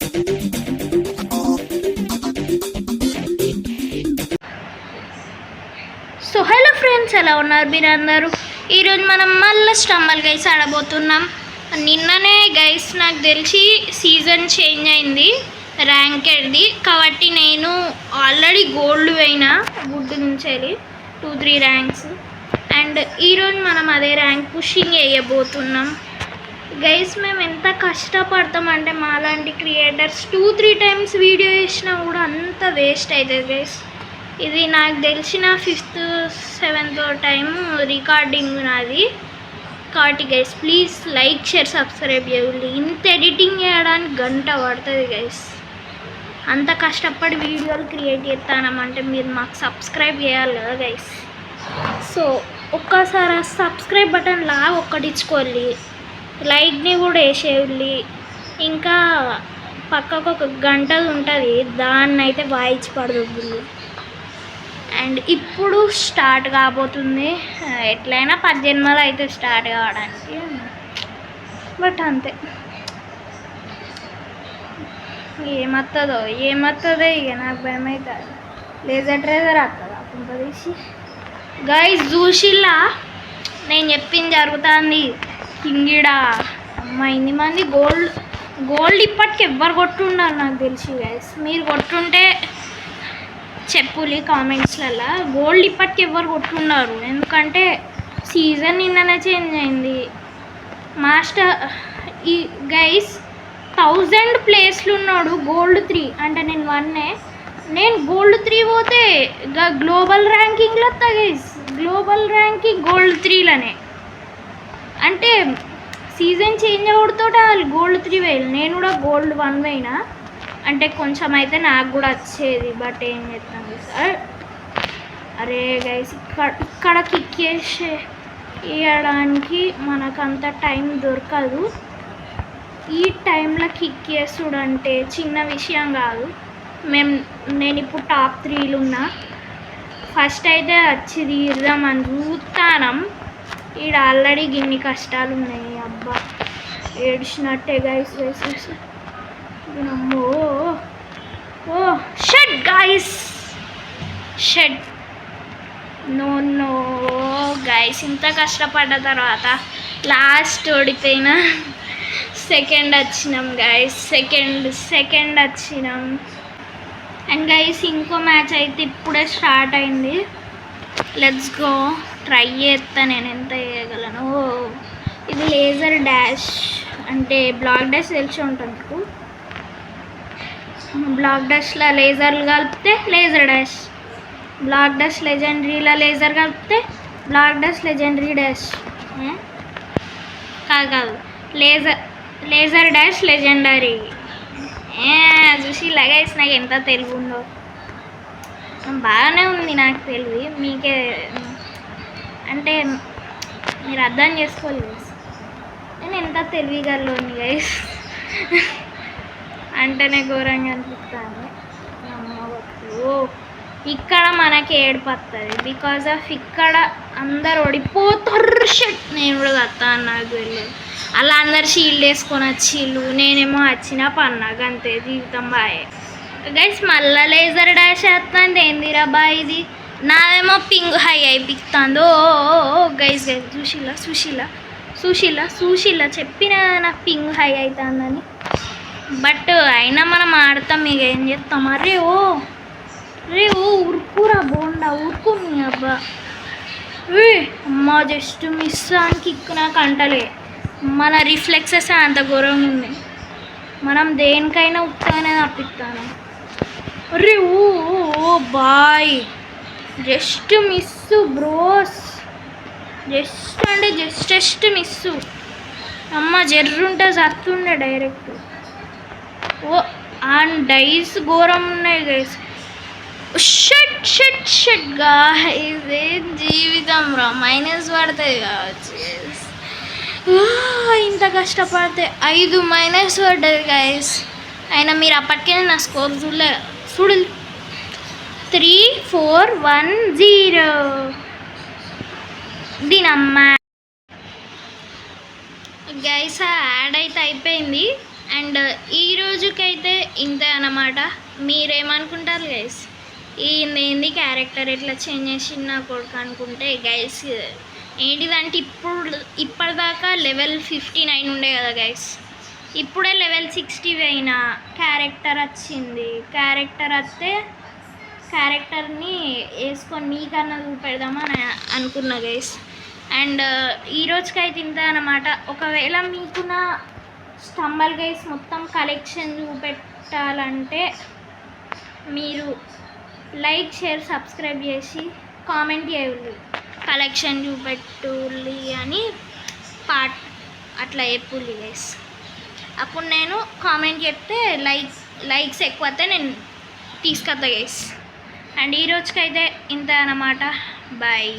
So hello friends, ఎలా ఉన్నారు మీరు అందరూ? ఈరోజు మనం మళ్ళీ స్టంబల్ గైస్ ఆడబోతున్నాం. నిన్ననే గైస్ నాకు తెలిసి సీజన్ చేంజ్ అయింది ర్యాంకెడ్ది, కాబట్టి నేను ఆల్రెడీ గోల్డ్ పోయినా గుడ్ నుంచి 2-3 ర్యాంక్స్. అండ్ ఈరోజు మనం అదే ర్యాంక్ పుషింగ్ వేయబోతున్నాం గైస్. మేము ఎంత కష్టపడతామంటే మాలాంటి క్రియేటర్స్ 2-3 టైమ్స్ వీడియో వేసినా కూడా అంత వేస్ట్ అవుతుంది గైస్. ఇది నాకు తెలిసిన 5th 7th టైం రికార్డింగ్ నాది. కాబట్టి guys please like share subscribe చేయండి. ఇంత ఎడిటింగ్ చేయడానికి గంట పడుతుంది గైస్. అంత కష్టపడి వీడియోలు క్రియేట్ చేస్తానమంటే మీరు మాకు సబ్స్క్రైబ్ చేయాలి కదా గైస్. సో ఒక్కసారి సబ్స్క్రైబ్ బటన్ ఒక్కటిచ్చుకోవాలి, లైక్ని కూడా వేసేయాలి. ఇంకా పక్కకు ఒక గంటది ఉంటుంది, దాన్ని అయితే వాయించి పడదు. అండ్ ఇప్పుడు స్టార్ట్ కాబోతుంది. ఎట్లయినా 10 జన్మలు అయితే స్టార్ట్ కావడానికి, బట్ అంతే. ఏమవుతుందో ఇక నాకు భయం అవుతుంది. లేజర్ ట్రేజర్ వస్తుందా కుంపదీసి గైస్? చూసిల్లా నేను చెప్పింది జరుగుతుంది. కింగిడా అమ్మ ఇన్ని మంది గోల్డ్ ఇప్పటికి ఎవ్వరు కొట్టుండాలి నాకు తెలిసి గైస్. మీరు కొట్టుంటే చెప్పులి కామెంట్స్లలో. గోల్డ్ ఇప్పటికి ఎవరు కొట్టున్నారు, ఎందుకంటే సీజన్ నిన్ననే చేంజ్ అయింది. మాస్టర్ ఈ గైస్ 1000 ప్లేస్లు ఉన్నాడు గోల్డ్ 3 అంటే నేను 1. నేను గోల్డ్ 3 పోతే గ్లోబల్ ర్యాంకింగ్లో వస్తా గైస్. గ్లోబల్ ర్యాంకింగ్ గోల్డ్ 3లోనే. అంటే సీజన్ చేంజ్ అవడంతో వాళ్ళు గోల్డ్ 3 వేయాలి, నేను కూడా గోల్డ్ 1 పోయినా. అంటే కొంచెం అయితే నాకు కూడా వచ్చేది, బట్ ఏం చేస్తాను సార్. అరే గైస్, ఇక్కడ కిక్ వేయడానికి మనకంత టైం దొరకదు. ఈ టైంలో కిక్ చేసుడు అంటే చిన్న విషయం కాదు. నేను ఇప్పుడు టాప్ 3లో ఉన్నా. ఫస్ట్ అయితే వచ్చి తీద్దామని చూస్తానం. ఈడ ఆల్రెడీ గిన్ని కష్టాలు ఉన్నాయి. అబ్బా ఏడ్చినట్టే గైస్. అమ్మో oh shut guys, shut. No guys, ఇంత కష్టపడ్డ తర్వాత లాస్ట్ ఓడిపోయినా. సెకండ్ వచ్చినాం గైస్, సెకండ్ వచ్చినాం. అండ్ గైస్ ఇంకో మ్యాచ్ అయితే ఇప్పుడే స్టార్ట్ అయింది. Let's go. ట్రై చేస్తా నేను ఎంత చేయగలను. ఇది లేజర్ డాష్ అంటే బ్లాక్ డాష్ తెలిసి ఉంటుంది మీకు. బ్లాక్ డాష్లో లేజర్లు కలిపితే లేజర్ డాష్, బ్లాక్ డాష్ లెజెండరీలో లేజర్ కలిపితే బ్లాక్ డాష్ లెజెండరీ డాష్. కాదు లేజర్ డాష్ లెజెండరీ. చూసి లగైస్ నాకు ఎంత తెలివి ఉందో. బాగానే ఉంది నాకు తెలివి, మీకే అంటే మీరు అర్థం చేసుకోలేదు నేను ఎంత తెలివిగలను గైస్. అంటేనే ఘోరంగా అనిపిస్తుంది. ఇక్కడ మనకి ఏడుపడుతుంది బికాజ్ ఆఫ్ ఇక్కడ అందరు ఓడిపోతారు. షట్, నేను కూడా వస్తాను నాకు తెలియదు. అలా అందరు షీల్డ్ వేసుకొని వచ్చిళ్ళు, నేనేమో వచ్చినా పన్నాక అంతే, జీవితం బాయ్ గైస్. మళ్ళీ లేజర్ డాష్ వేస్తుంది. ఏందిరా బాయ్ ఇది? నాదేమో పింగ్ హై అయిపిస్తుందో గైస్. సుశీల చెప్పిన నాకు పింగ్ హై అవుతుందని. బట్ అయినా మనం ఆడతాం, ఇక ఏం చేస్తాం. అరే ఓ ఉరుకురా బోండా, ఉరుకు మీ అబ్బా. అమ్మా జస్ట్ మిస్ అని కిక్ నాకు అంటలే. మన రిఫ్లెక్సెస్ అంత ఘోరంగా ఉంది. మనం దేనికైనా ఉత్తగానే తప్పిస్తాను. అరే oh boy, just miss bros. Just అంటే జస్ట్ మిస్సు. అమ్మ జర్రుంటే సత్తుండే డైరెక్ట్. ఓ అండ్ డైస్ ఘోరం ఉన్నాయి గైస్. షట్ గాయ్స్, ఏం జీవితం రా. మైనస్ పడతాయి కావచ్చు. ఇంత కష్టపడితే 5 మైనస్ పడ్డది గైస్. అయినా మీరు అప్పటికే నా స్కోర్ చూడు 3-4-1-0. దీనమ్మ గైస్ యాడ్ అయితే అయిపోయింది. అండ్ ఈ రోజుకైతే ఇంతే అన్నమాట. మీరేమనుకుంటారు గైస్? ఏంది క్యారెక్టర్ ఎట్లా చేంజ్ చేసి నా కొడుకు అనుకుంటే గైస్ ఏంటిదంటే ఇప్పటిదాకా లెవెల్ 59 ఉండే కదా గైస్, ఇప్పుడే లెవెల్ 60 అయినా క్యారెక్టర్ వచ్చింది. క్యారెక్టర్ వస్తే క్యారెక్టర్ని వేసుకొని మీకన్నా చూపెడదామని అనుకున్నా గైస్. అండ్ ఈ రోజుకైతే ఇంత అన్నమాట. ఒకవేళ మీకు నా స్టంబల్ గైస్ మొత్తం కలెక్షన్ చూపెట్టాలంటే మీరు లైక్ షేర్ సబ్స్క్రైబ్ చేసి కామెంట్ చేయాలి, కలెక్షన్ చూపెట్టులి అని అట్లా చెప్పులి గైస్. అప్పుడు నేను కామెంట్ చెప్తే లైక్స్ ఎక్కువ వస్తే నేను తీసుకొస్తా గైస్. అండ్ ఈ రోజుకైతే ఇంత అన్నమాట. బాయ్.